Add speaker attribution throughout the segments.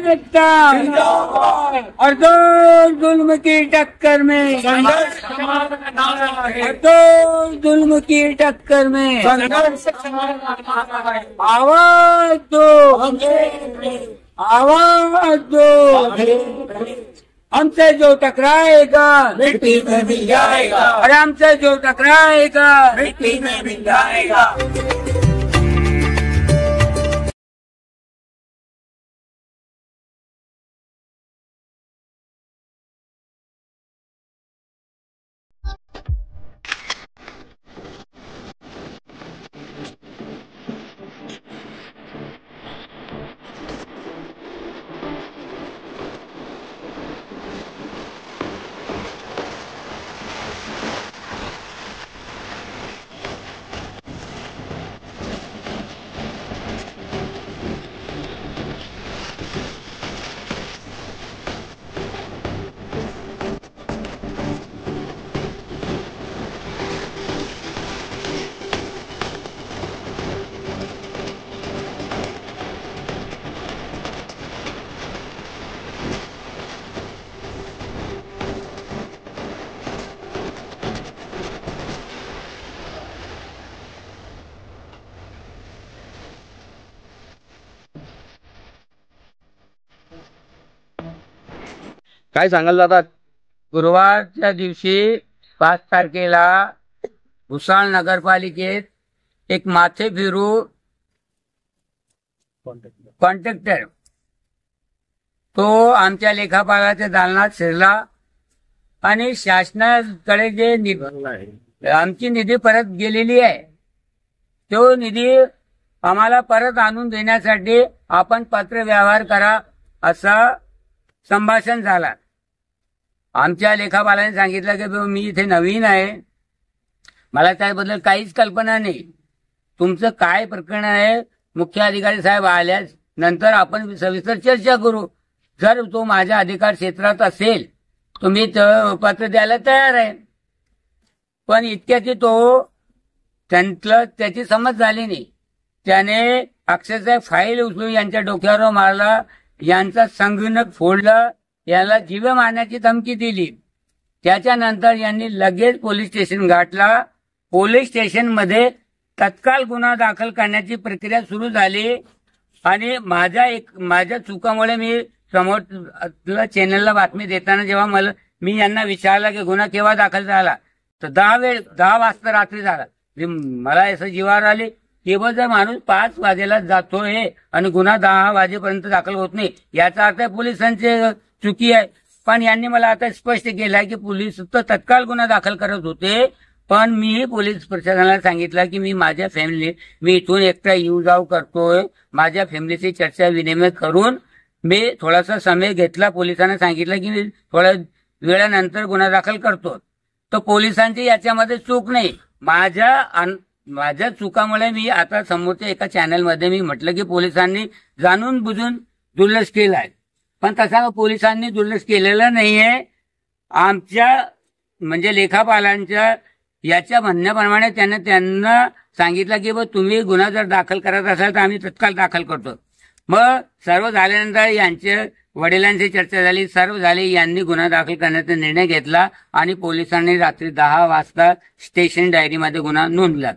Speaker 1: एकता और दो जुल्म की टक्कर में
Speaker 2: संघर्ष हमारा नारा है।
Speaker 1: दो जुल्म की टक्कर में
Speaker 2: संघर्ष हमारा नारा है।
Speaker 1: आवाज दो, आवाज दो। हमसे जो टकराएगा
Speaker 2: मिट्टी में मिल जाएगा,
Speaker 1: और हमसे जो टकराएगा
Speaker 2: मिट्टी में मिल जाएगा।
Speaker 3: काय सांगाल दादा?
Speaker 1: गुरुवारच्या दिवशी 5 तारखेला भुसावळ नगरपालिकेत एक माथे फिरू कॉन्ट्रॅक्टर तो आमच्या लेखापालाच्या दालनात शिरला आणि शासनाकडे जे आमची निधी परत गेलेली आहे तो निधी आम्हाला परत आणून देण्यासाठी आपण पत्र व्यवहार करा असा संभाषण झाला। आमच्या लेखापालाने सांगितलं की मी इथे नवीन आहे, मला त्याबद्दल काहीच कल्पना नाही, तुमचं काय प्रकरण आहे मुख्य अधिकारी साहेब आल्यास नंतर आपण सविस्तर चर्चा करू, जर तो माझ्या अधिकार क्षेत्रात असेल तर मी पत्र द्यायला तयार आहे। पण इतक्याची तो त्याची समज झाली नाही, त्याने अक्षरशः फाईल उचलून यांच्या डोक्यावर मारला, यांचा संगणक फोडला, याला जीवे मारण्याची धमकी दिली। त्याच्यानंतर यांनी लगेच पोलीस स्टेशन गाठला। पोलीस स्टेशनमध्ये तत्काळ गुन्हा दाखल करण्याची प्रक्रिया सुरू झाली आणि माझ्या चुकामुळे मी समोर चॅनलला बातमी देताना जेव्हा मी यांना विचारलं की गुन्हा केव्हा दाखल झाला तर 10 वाजता रात्री झाला। मला असं जीवावर आले केवळ जर माणूस 5 वाजेला जातोय आणि गुन्हा 10 वाजेपर्यंत दाखल होत नाही याचा अर्थ पोलिसांची चुकी आहे। पण यांनी मला आता स्पष्ट केलं की पोलीस तत्काळ गुन्हा दाखल करत होते, पण मी पोलीस प्रशासनाला सांगितलं की मी इथून एकटा येऊ जाऊ करतोय, माझ्या फॅमिलीची चर्चा विनिमय करून मी थोडासा समय घेतला, पोलिसांना सांगितलं की मी थोड्या वेळानंतर गुन्हा दाखल करतो। तर पोलिसांची याच्यामध्ये चूक नाही, माझ्या चुकामुळे मी आता समोरच्या एका चॅनलमध्ये मी म्हटलं की पोलिसांनी जाणून बुजून दुर्लक्ष केलं आहे, पण तसा पोलिसांनी दुर्लक्ष केलेलं नाहीये। आमच्या म्हणजे लेखापालांच्या याच्या म्हणण्याप्रमाणे त्यांना सांगितलं की तुम्ही गुन्हा जर दाखल करत असाल तर आम्ही तत्काळ दाखल करतो। मग सर्व झाल्यानंतर यांच्या वडिलांची चर्चा झाली, सर्व झाले, यांनी गुन्हा दाखल करण्याचा निर्णय घेतला आणि पोलिसांनी रात्री 10 वाजता स्टेशन डायरीमध्ये गुन्हा नोंदला।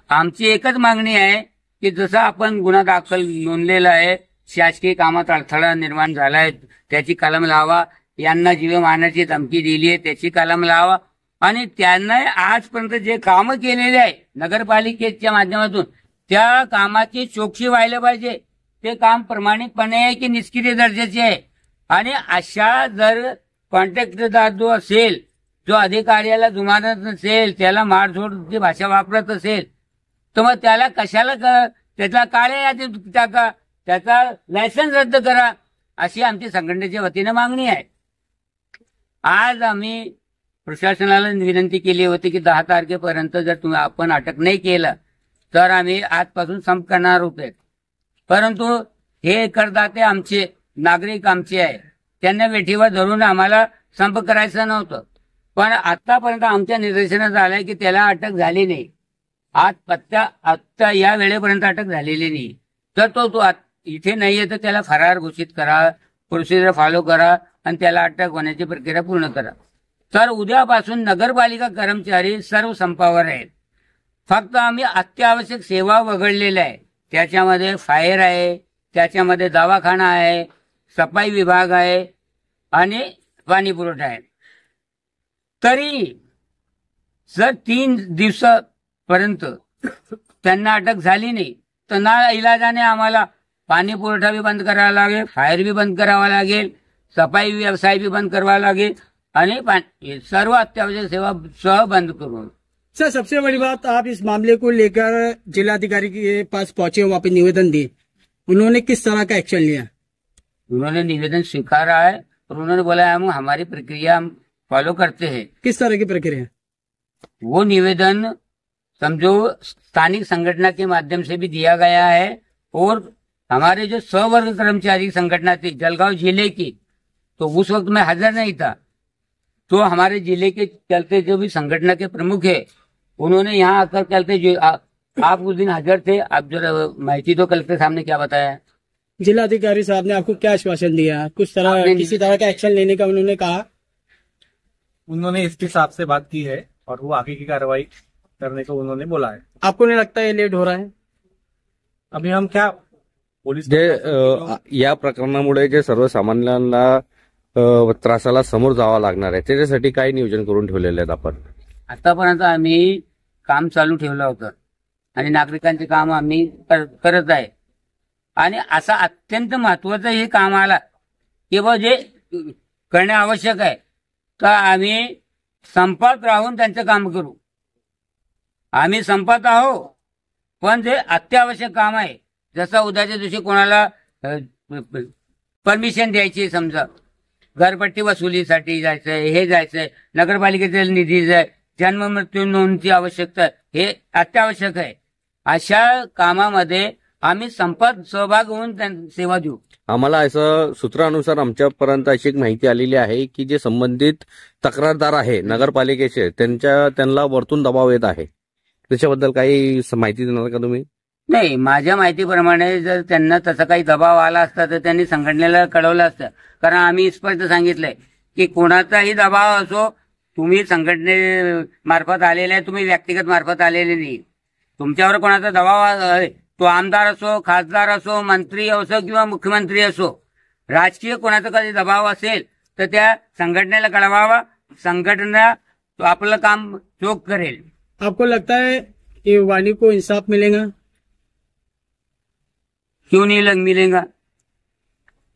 Speaker 1: आमची एकच मागणी आहे की जसं आपण गुन्हा दाखल नोंदलेला आहे, शासकीय कामात अडथळा निर्माण झालाय त्याची कलम लावा, यांना जीवे मारण्याची धमकी दिली आहे त्याची कलम लावा, आणि त्यांना आजपर्यंत जे कामं केलेले आहे नगरपालिकेच्या माध्यमातून त्या कामाची चोखी व्हायला पाहिजे। ते काम प्रामाणिकपणे आहे की निष्क्रिय दर्जाचे आहे, आणि अशा जर कॉन्ट्रॅक्टरदार जो असेल, जो अधिकाऱ्याला जुमानत नसेल, त्याला मारझोडची भाषा वापरत असेल तर मग त्याला कशाला त्याला काळ्या यादीत टाका, त्याचा लायसन्स रद्द करा, अशी आमची संघटनेच्या वतीने मागणी आहे। आज आम्ही प्रशासनाला विनंती केली होती की 10 तारखेपर्यंत जर आपण अटक नाही केलं तर आम्ही आजपासून संप करणार होते, परंतु हे करदाते आमचे नागरिक आमचे आहे, त्यांना वेठीवर धरून आम्हाला संप करायचं नव्हतं, पण आतापर्यंत आमच्या निदर्शनात आलंय की त्याला अटक झाली नाही। आता या वेळेपर्यंत अटक झालेली नाही, तर तो इथे नाहीये तर त्याला फरार घोषित करा, प्रोसिजर फॉलो करा आणि त्याला अटक होण्याची प्रक्रिया पूर्ण करा. तर उद्यापासून नगरपालिका कर्मचारी सर्व संपावर आहेत. फक्त आम्ही अत्यावश्यक सेवा वगळलेल्या आहे. त्याच्यामध्ये फायर आहे, त्याच्यामध्ये दवाखाना आहे, सफाई विभाग आहे आणि पाणी पुरवठा आहे. तरी जर 3 दिवसापर्यंत त्यांना अटक झाली नाही तर ना इलाजाने आम्हाला पाणी पुरवठा भी बंद करावा लागेल, फायर भी बंद करावा लागेल, सफाई व्यवसाय भी बंद करावा लागेल आणि सर्व अत्यावश्यक सेवा सह बंद करू.
Speaker 3: सर, सबसे बड़ी बात, आप इस मामले को लेकर जिलाधिकारी के पास पहुंचे, वहां पे निवेदन दिए, उन्होंने किस तरह का एक्शन लिया?
Speaker 1: उन्होंने निवेदन स्वीकारा है और उन्होंने बोला हम हमारी प्रक्रिया हम फॉलो करते हैं.
Speaker 3: किस तरह की प्रक्रिया?
Speaker 1: वो निवेदन समझो स्थानिक संगठन के माध्यम से भी दिया गया है और हमारे जो स्ववर्ग कर्मचारी संगठन थी जलगांव जिले की, तो उस वक्त मैं हाजिर नहीं था, तो हमारे जिले के चलते जो भी संगठन के प्रमुख है उन्होंने यहाँ आकर चलते जो आप उस दिन हाजिर थे, आप जरा माहिती तो कलेक्टर साहब ने क्या बताया?
Speaker 3: जिलाधिकारी साहब ने आपको क्या आश्वासन दिया? कुछ तरह किसी तरह का एक्शन लेने का उन्होंने कहा?
Speaker 4: उन्होंने एसपी साहब से बात की है और वो आगे की कार्रवाई करने को उन्होंने बोला है.
Speaker 3: आपको नहीं लगता ये लेट हो रहा है?
Speaker 4: अभी हम क्या पोलीस
Speaker 5: या प्रकरणामुळे जे सर्वसामान्यांना त्रासाला समोर जावं लागणार आहे त्याच्यासाठी काय नियोजन करून ठेवलेले आहेत आपण?
Speaker 1: आतापर्यंत आम्ही काम चालू ठेवलं होतं आणि नागरिकांचे काम आम्ही करत आहे. आणि असा अत्यंत महत्वाचं हे काम आला की बा जे करणे आवश्यक आहे तर आम्ही संपात राहून त्यांचं काम करू. आम्ही संपात आहो पण जे अत्यावश्यक काम आहे, जसं उद्याच्या दिवशी कोणाला परमिशन द्यायची, समजा घरपट्टी वसुलीसाठी जायचंय, हे जायचंय, नगरपालिकेचा निधी जाय, जन्म मृत्यू नोंदची आवश्यकता हे अत्यावश्यक आहे. अशा कामामध्ये आम्ही संपात सहभाग होऊन सेवा देऊ.
Speaker 5: आम्हाला असं सूत्रानुसार आमच्यापर्यंत अशी एक माहिती आलेली आहे की जे संबंधित तक्रारदार आहे नगरपालिकेचे त्यांना वरतून दबाव येत आहे. त्याच्याबद्दल काही माहिती देणार का तुम्ही?
Speaker 1: नाही, माझ्या माहितीप्रमाणे जर त्यांना तसा काही दबाव आला असता तर त्यांनी संघटनेला कळवलं असतं. कारण आम्ही स्पष्ट सांगितलंय की कोणाचाही दबाव असो, तुम्ही संघटने मार्फत आलेले आहे, तुम्ही व्यक्तिगत मार्फत आलेले नाही. तुमच्यावर कोणाचा दबाव आहे, तो आमदार असो, खासदार असो, मंत्री असो किंवा मुख्यमंत्री असो, राजकीय कोणाचा कधी दबाव असेल तर त्या संघटनेला कळवावा. संघटना तो आपलं काम चोख करेल.
Speaker 3: आपको लगता है कि वाणी को इंसाफ मिलेगा?
Speaker 1: क्यों नहीं मिलेगा?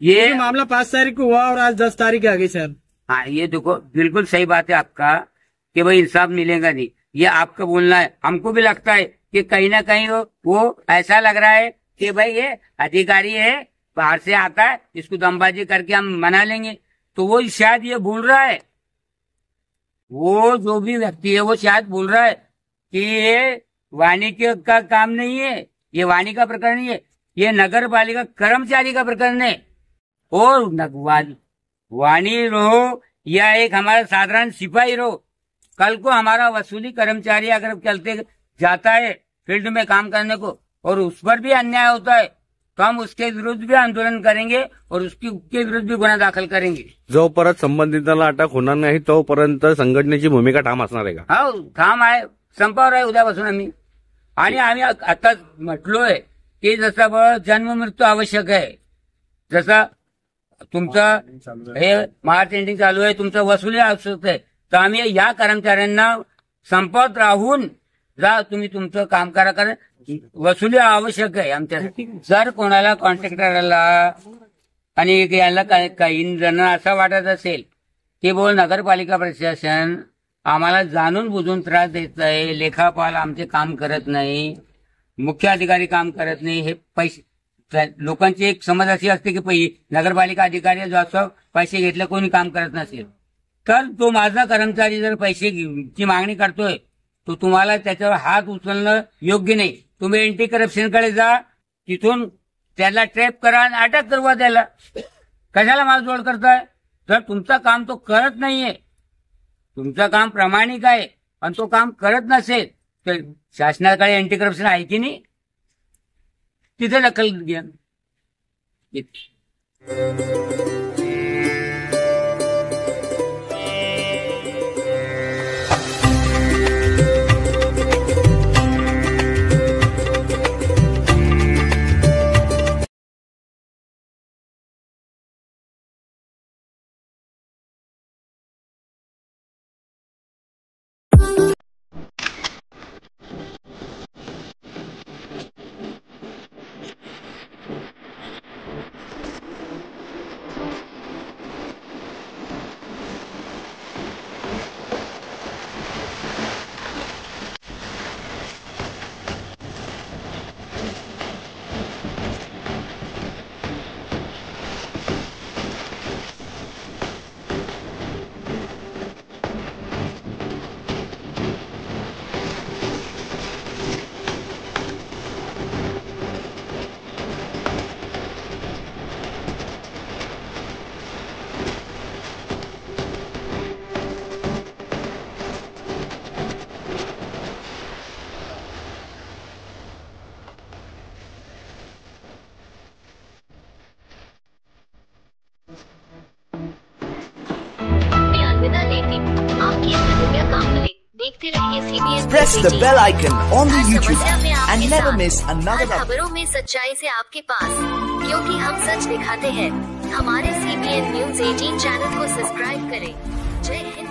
Speaker 1: ये
Speaker 3: मामला 5 तारीख को हुआ और आज 10 तारीख आ गई सर.
Speaker 1: हाँ, ये देखो बिल्कुल सही बात है आपका कि भाई इंसाफ मिलेगा नहीं, ये आपका बोलना है. हमको भी लगता है कि कहीं ना कहीं वो ऐसा लग रहा है कि भाई ये अधिकारी है, बाहर से आता है, इसको दमबाजी करके हम मना लेंगे. तो वो शायद ये भूल रहा है, वो जो भी व्यक्ति है वो शायद भूल रहा है कि ये वाणी का काम नहीं है, ये वाणी का प्रकरण नहीं है, ये नगर पालिका कर्मचारी का प्रकरण है. और वाणी रहो या एक हमारा साधारण सिपाही रहो, कल को हमारा वसूली कर्मचारी अगर चलते जाता है फील्ड में काम करने को और उस पर भी अन्याय होता है तो हम उसके विरुद्ध भी आंदोलन करेंगे और उसके विरुद्ध भी गुन्हा दाखल करेंगे.
Speaker 5: जोपर्यंत संबंधितांना अटक होणार नाही तोपर्यंत संघटनेची भूमिका ठाम असणार आहे का?
Speaker 1: हो, ठाम आहे. संपावर आहे उद्यापासून आम्ही. आणि आम्ही आता म्हटलोय की जसं जन्म मृत्यू आवश्यक आहे, जसं तुमचं हे मार्च एंडिंग चालू आहे, तुमचं वसुली आवश्यक आहे, तर आम्ही या कर्मचाऱ्यांना संपात राहून जा, तुम्ही तुमचं काम करा, कारण वसुली आवश्यक आहे आमच्यासाठी. जर कोणाला कॉन्ट्रॅक्टरला आणि याला काही जण असं वाटत असेल की बोल नगरपालिका प्रशासन आम्हाला जाणून बुजून त्रास देत आहे, लेखापाल आमचे काम करत नाही, मुख्य अधिकारी काम करत नाही, हे पैसे लोकांची एक समज अशी असते की नगरपालिका अधिकारी जो असं पैसे घेतले कोणी काम करत नसेल, तर तो माझा कर्मचारी जर पैसेची मागणी करतोय तो तुम्हाला त्याच्यावर हात उचलणं योग्य नाही. तुम्ही एंटी करप्शनकडे जा, तिथून त्याला ट्रॅप करा आणि अटक करवा त्याला. कशाला मागजोड करताय? जर तुमचं काम तो करत नाहीये, तुमचं काम प्रामाणिक आहे आणि तो काम करत नसेल तर शासनाकडे अँटी करप्शन आहे की नाही, तिथे दखल घ्या.
Speaker 6: अलविदा लेती हूँ। आपकी दुनिया काम मिले। देखते रहिए CBN
Speaker 7: Press the bell icon on the
Speaker 6: her
Speaker 7: YouTube
Speaker 6: समस्या में
Speaker 7: app
Speaker 6: आपके
Speaker 7: and never
Speaker 6: साथ।
Speaker 7: miss another
Speaker 6: हर खबरों में सच्चाई से आपके पास, क्योंकि हम सच दिखाते हैं। हमारे CBN News 18 चैनल को सब्सक्राइब करें। जय हिंद।